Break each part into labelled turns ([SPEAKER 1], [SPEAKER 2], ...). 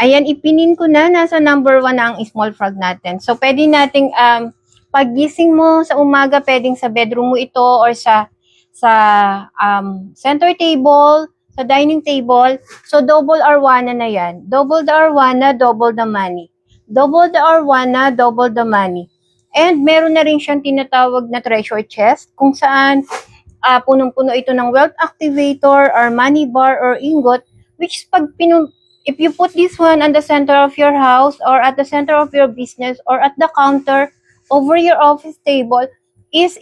[SPEAKER 1] Ayan, ipinin ko na. Nasa number 1 na ang small frog natin. So, pwede nating, paggising mo sa umaga, pwedeng sa bedroom mo ito or sa center table, sa dining table. So, double arwana na yan. Double the arwana, double the money. Double the arwana, double the money. And meron na rin siyang tinatawag na treasure chest kung saan punong-puno ito ng wealth activator or money bar or ingot, which if you put this one on the center of your house or at the center of your business or at the counter over your office table,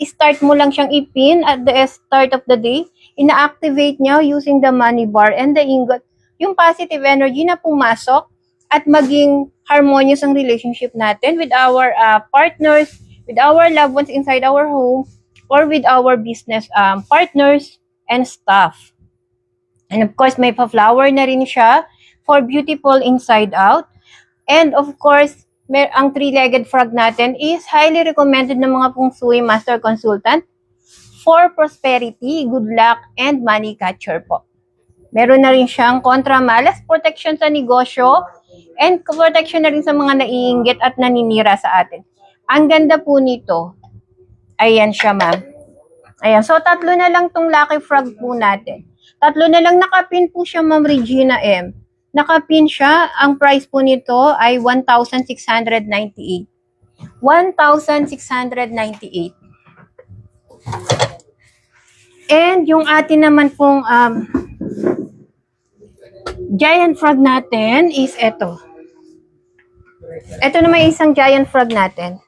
[SPEAKER 1] start mo lang siyang ipin at the start of the day. Ina-activate niya using the money bar and the ingot. Yung positive energy na pumasok at maging harmonious ang relationship natin with our partners, with our loved ones inside our home, or with our business partners and staff. And of course, may pa-flower na rin siya for beautiful inside out. And of course, ang three-legged frog natin is highly recommended ng mga Feng Shui Master Consultant for prosperity, good luck, and money catcher po. Meron na rin siyang kontra-malas, protection sa negosyo, and protection na rin sa mga naiinggit at naninira sa atin. Ang ganda po nito. Ayan siya, ma'am. Ayan. So, 3 na lang tong lucky frog po natin. 3 na lang. Nakapin po siya, ma'am Regina M. Nakapin siya. Ang price po nito ay 1,698. 1,698. And yung atin naman pong giant frog natin is ito. Ito naman isang giant frog natin.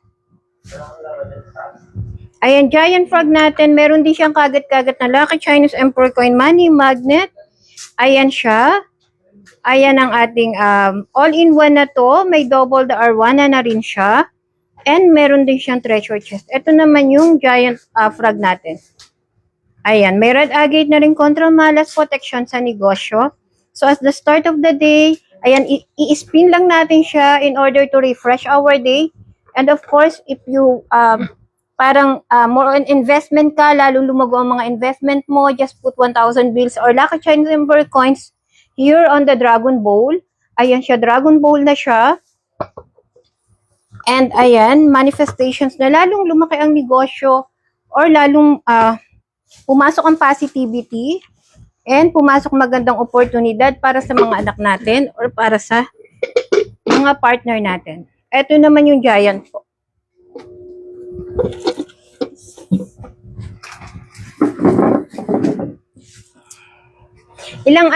[SPEAKER 1] Ayan, giant frog natin. Meron din siyang kagat-kagat na Lucky Chinese Emperor Coin Money Magnet. Ayan siya. Ayan ang ating all-in-one na to. May double the arwana na rin siya. And meron din siyang treasure chest. Ito naman yung giant frog natin. Ayan, may red agate na rin kontra malas protection sa negosyo. So, as the start of the day, ayan, i-spin lang natin siya in order to refresh our day. And of course, if you more on investment ka, lalo lumago ang mga investment mo, just put 1,000 bills or Lucky Chinese Emperor coins here on the Dragon Bowl. Ayan siya, Dragon Bowl na siya. And ayan, manifestations na lalong lumaki ang negosyo or lalong pumasok ang positivity and pumasok magandang oportunidad para sa mga anak natin or para sa mga partner natin. Ito naman yung giant po. Ilang